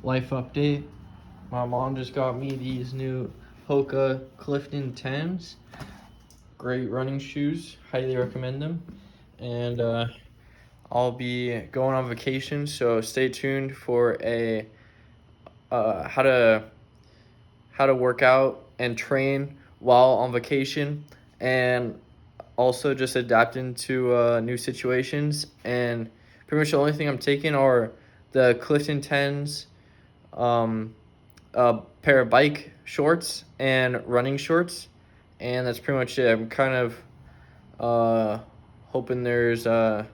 life update. My mom just got me these new Hoka Clifton 10s. Great running shoes, highly recommend them. And I'll be going on vacation, so stay tuned for a how to work out and train while on vacation, and also just adapting to new situations. And pretty much the only thing I'm taking are the Clifton 10s, a pair of bike shorts and running shorts, and that's pretty much it. I'm kind of hoping there's a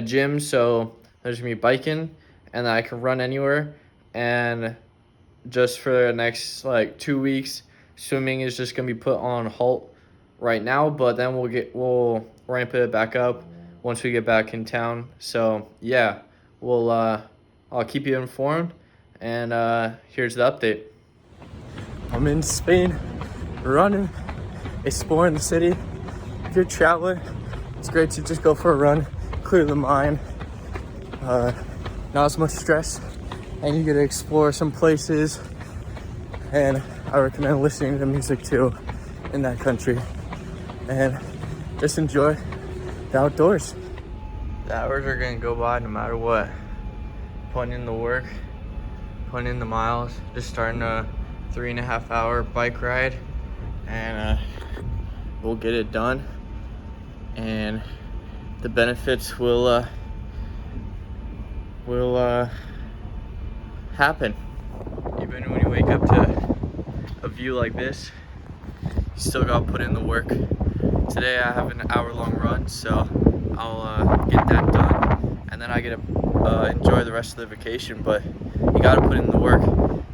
gym, so there's gonna be biking, and I can run anywhere. And just for the next like 2 weeks, swimming is just gonna be put on halt right now, but then we'll ramp it back up once we get back in town. So yeah, we'll I'll keep you informed, and here's the update. I'm in Spain, running, exploring the city. If you're traveling, it's great to just go for a run, clear the mind, not as much stress, and you get to explore some places. And I recommend listening to music too in that country, and just enjoy the outdoors. The hours are gonna go by no matter what. Putting in the work, putting in the miles, just starting a 3.5 hour bike ride, and we'll get it done. And the benefits will happen. Even when you wake up to a view like this, you still gotta put in the work. Today I have an hour-long run, so I'll get that done, and then I get to enjoy the rest of the vacation. But you gotta put in the work,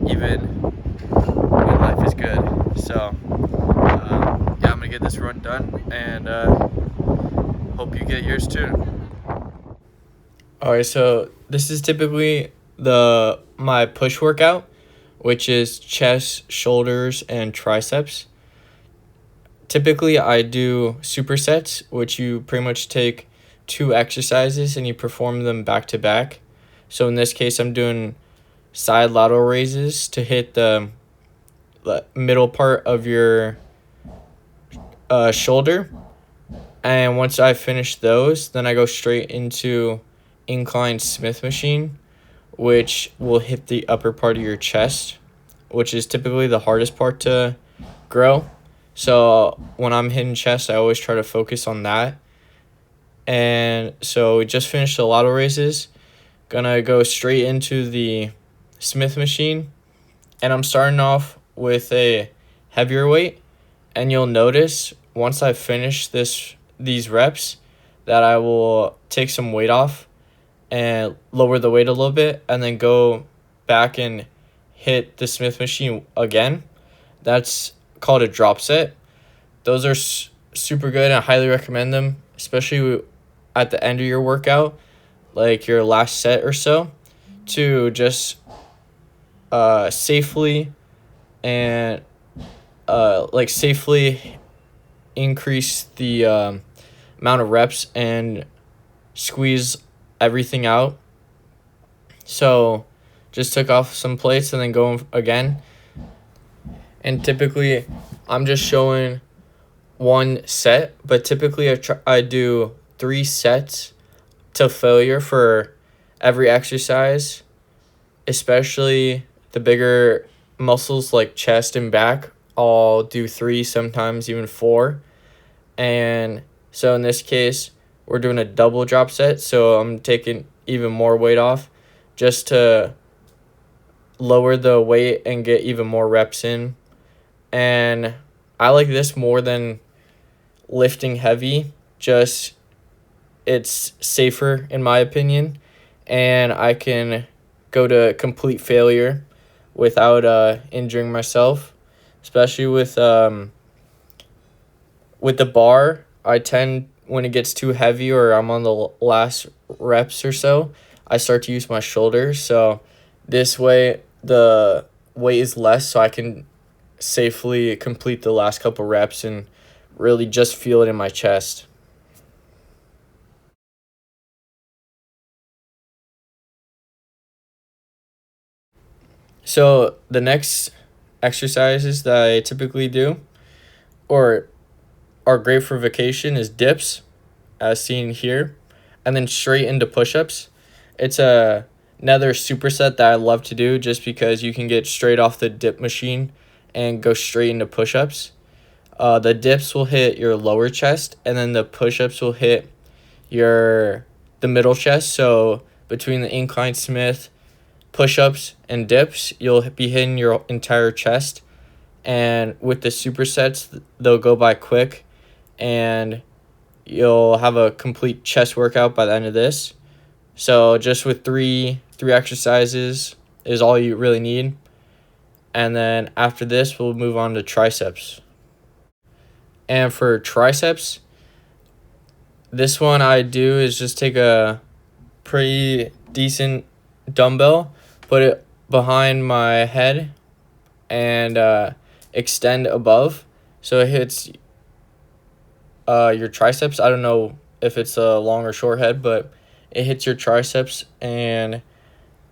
even when life is good. So yeah, I'm gonna get this run done, and hope you get yours too. Alright, so this is typically my push workout, which is chest, shoulders, and triceps. Typically, I do supersets, which you pretty much take 2 exercises and you perform them back to back. So in this case, I'm doing side lateral raises to hit the middle part of your shoulder. And once I finish those, then I go straight into incline Smith machine, which will hit the upper part of your chest, which is typically the hardest part to grow. So when I'm hitting chest, I always try to focus on that. And so we just finished the lateral raises. Gonna go straight into the Smith machine. And I'm starting off with a heavier weight. And you'll notice once I finish these reps that I will take some weight off and lower the weight a little bit, and then go back and hit the Smith machine again. That's called a drop set. Those are super good, and I highly recommend them, especially at the end of your workout, like your last set or so, to just safely and safely increase the amount of reps and squeeze everything out. So just took off some plates and then going again. And typically I'm just showing one set, but typically I do 3 sets to failure for every exercise, especially the bigger muscles like chest and back. I'll do 3, sometimes even 4. And so in this case, we're doing a double drop set, so I'm taking even more weight off just to lower the weight and get even more reps in. And I like this more than lifting heavy. Just it's safer in my opinion, and I can go to complete failure without injuring myself, especially with the bar. I tend, when it gets too heavy or I'm on the last reps or so, I start to use my shoulders. So this way the weight is less, so I can safely complete the last couple reps and really just feel it in my chest. So the next exercises that I typically do or are great for vacation is dips, as seen here, and then straight into push-ups. It's another superset that I love to do just because you can get straight off the dip machine and go straight into push-ups. The dips will hit your lower chest, and then the push-ups will hit the middle chest. So between the incline Smith, push-ups, and dips, you'll be hitting your entire chest. And with the supersets, they'll go by quick, and you'll have a complete chest workout by the end of this. So just with three exercises is all you really need. And then after this, we'll move on to triceps. And for triceps, this one I do is just take a pretty decent dumbbell, put it behind my head, and extend above. So it hits your triceps. I don't know if it's a long or short head, but it hits your triceps, and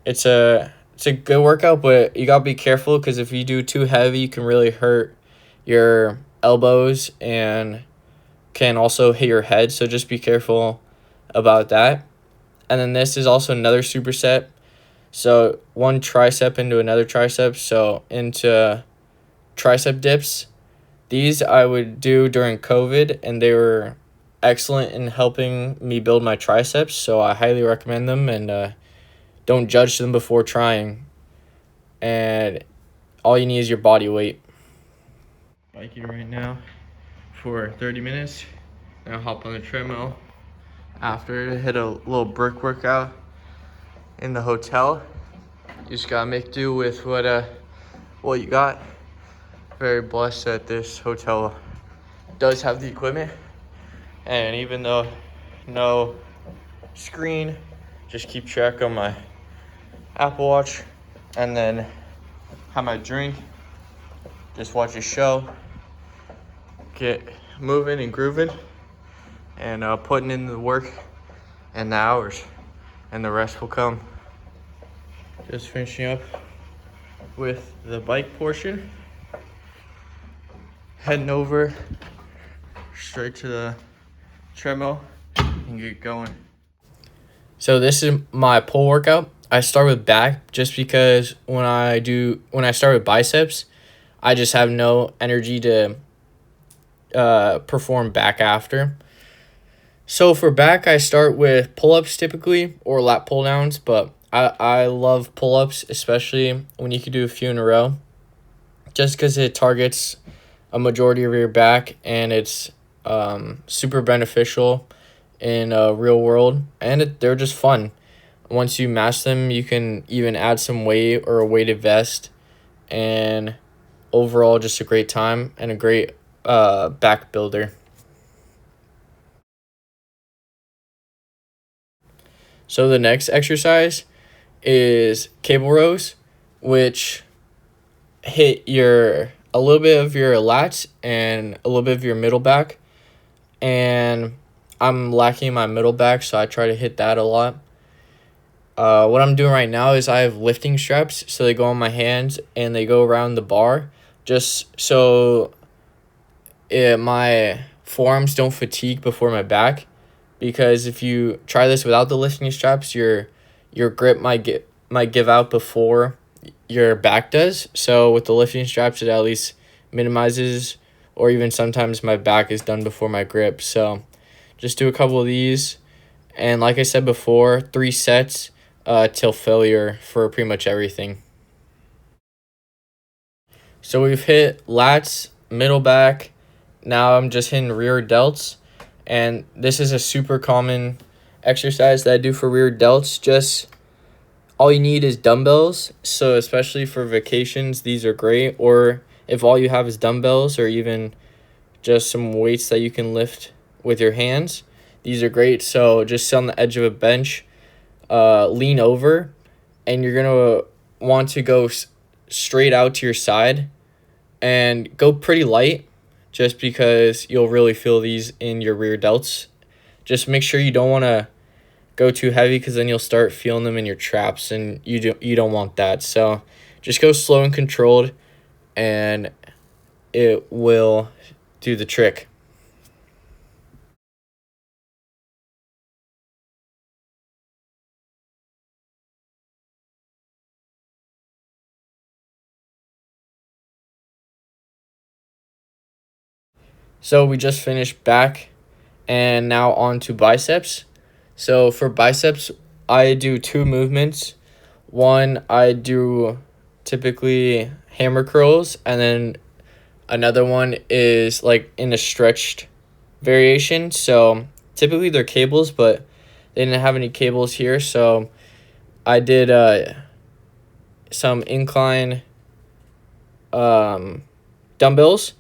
it's a good workout, but you gotta be careful because if you do too heavy, you can really hurt your elbows and can also hit your head. So just be careful about that. And then this is also another superset. So one tricep into another tricep. So into tricep dips. These I would do during COVID, and they were excellent in helping me build my triceps. So I highly recommend them, and don't judge them before trying. And all you need is your body weight. Biking right now for 30 minutes. Now hop on the treadmill. After, hit a little brick workout in the hotel. You just gotta make do with what you got. Very blessed that this hotel does have the equipment, and even though no screen, just keep track on my Apple Watch, and then have my drink, just watch a show, get moving and grooving, and putting in the work and the hours, and the rest will come. Just finishing up with the bike portion, heading over straight to the treadmill and get going. So this is my pull workout. I start with back just because when I start with biceps, I just have no energy to perform back after. So for back, I start with pull-ups typically or lat pull-downs, but I love pull-ups, especially when you can do a few in a row, just because it targets a majority of your back, and it's super beneficial in real world, and they're just fun. Once you master them, you can even add some weight or a weighted vest, and overall just a great time and a great back builder. So the next exercise is cable rows, which hit a little bit of your lats and a little bit of your middle back, and I'm lacking my middle back, so I try to hit that a lot. What I'm doing right now is I have lifting straps, so they go on my hands and they go around the bar, just so my forearms don't fatigue before my back. Because if you try this without the lifting straps, your grip might give out before your back does. So with the lifting straps, it at least minimizes, or even sometimes my back is done before my grip. So just do a couple of these, and like I said before, 3 sets till failure for pretty much everything. So we've hit lats, middle back. Now I'm just hitting rear delts. And this is a super common exercise that I do for rear delts. Just all you need is dumbbells. So especially for vacations, these are great. Or if all you have is dumbbells, or even just some weights that you can lift with your hands, these are great. So just sit on the edge of a bench, lean over, and you're going to want to go straight out to your side and go pretty light, just because you'll really feel these in your rear delts. Just make sure you don't want to go too heavy, because then you'll start feeling them in your traps, and you don't want that. So just go slow and controlled, and it will do the trick. So we just finished back, and now on to biceps. So for biceps, I do two movements. One, I do typically hammer curls, and then another one is like in a stretched variation. So typically they're cables, but they didn't have any cables here. So I did some incline dumbbells,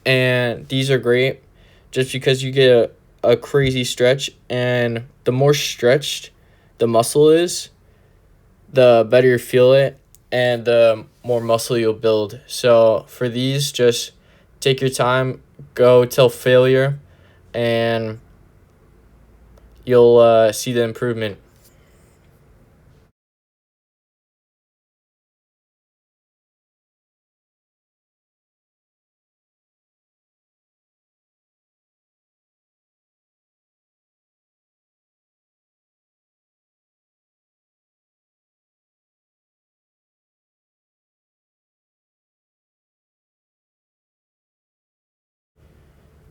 and these are great just because you get a crazy stretch, and the more stretched the muscle is, the better you feel it and the more muscle you'll build. So for these, just take your time, go till failure, and you'll see the improvement.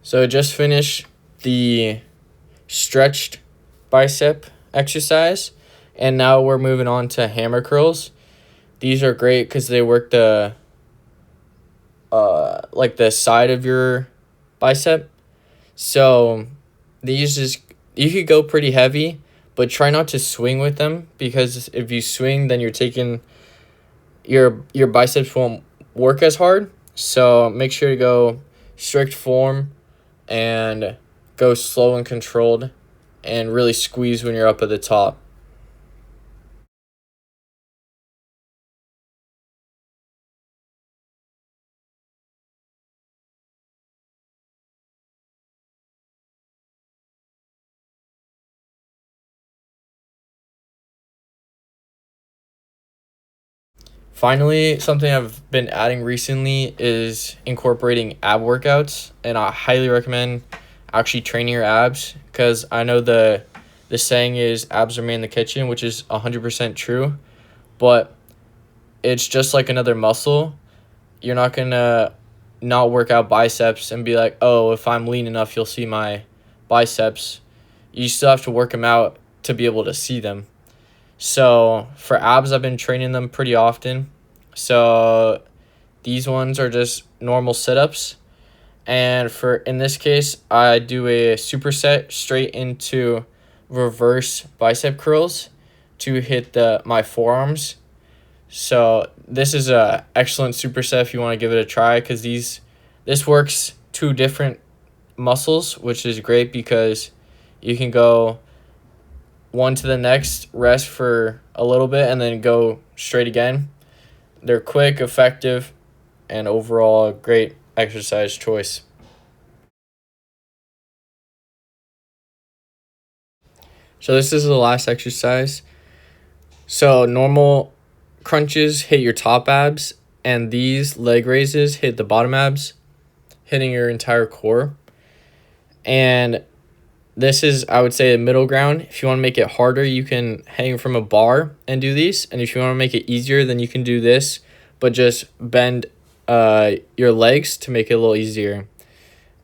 So just finished the stretched bicep exercise, and now we're moving on to hammer curls. These are great because they work the like the side of your bicep. So these is, you could go pretty heavy, but try not to swing with them, because if you swing, then you're taking your biceps won't work as hard. So make sure to go strict form and go slow and controlled, and really squeeze when you're up at the top. Finally, something I've been adding recently is incorporating ab workouts, and I highly recommend actually training your abs, because I know the saying is abs are made in the kitchen, which is 100% true, but it's just like another muscle. You're not gonna not work out biceps and be like, oh, if I'm lean enough, you'll see my biceps. You still have to work them out to be able to see them. So for abs, I've been training them pretty often. So these ones are just normal sit-ups. And for in this case, I do a superset straight into reverse bicep curls to hit my forearms. So this is a excellent superset if you want to give it a try, because this works two different muscles, which is great because you can go one to the next, rest for a little bit, and then go straight again. They're quick, effective, and overall a great exercise choice. So this is the last exercise. So normal crunches hit your top abs, and these leg raises hit the bottom abs, hitting your entire core. And this is, I would say, a middle ground. If you want to make it harder, you can hang from a bar and do these. And if you want to make it easier, then you can do this, but just bend your legs to make it a little easier.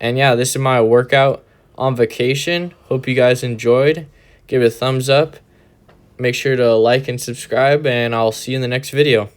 And yeah, this is my workout on vacation. Hope you guys enjoyed. Give it a thumbs up. Make sure to like and subscribe, and I'll see you in the next video.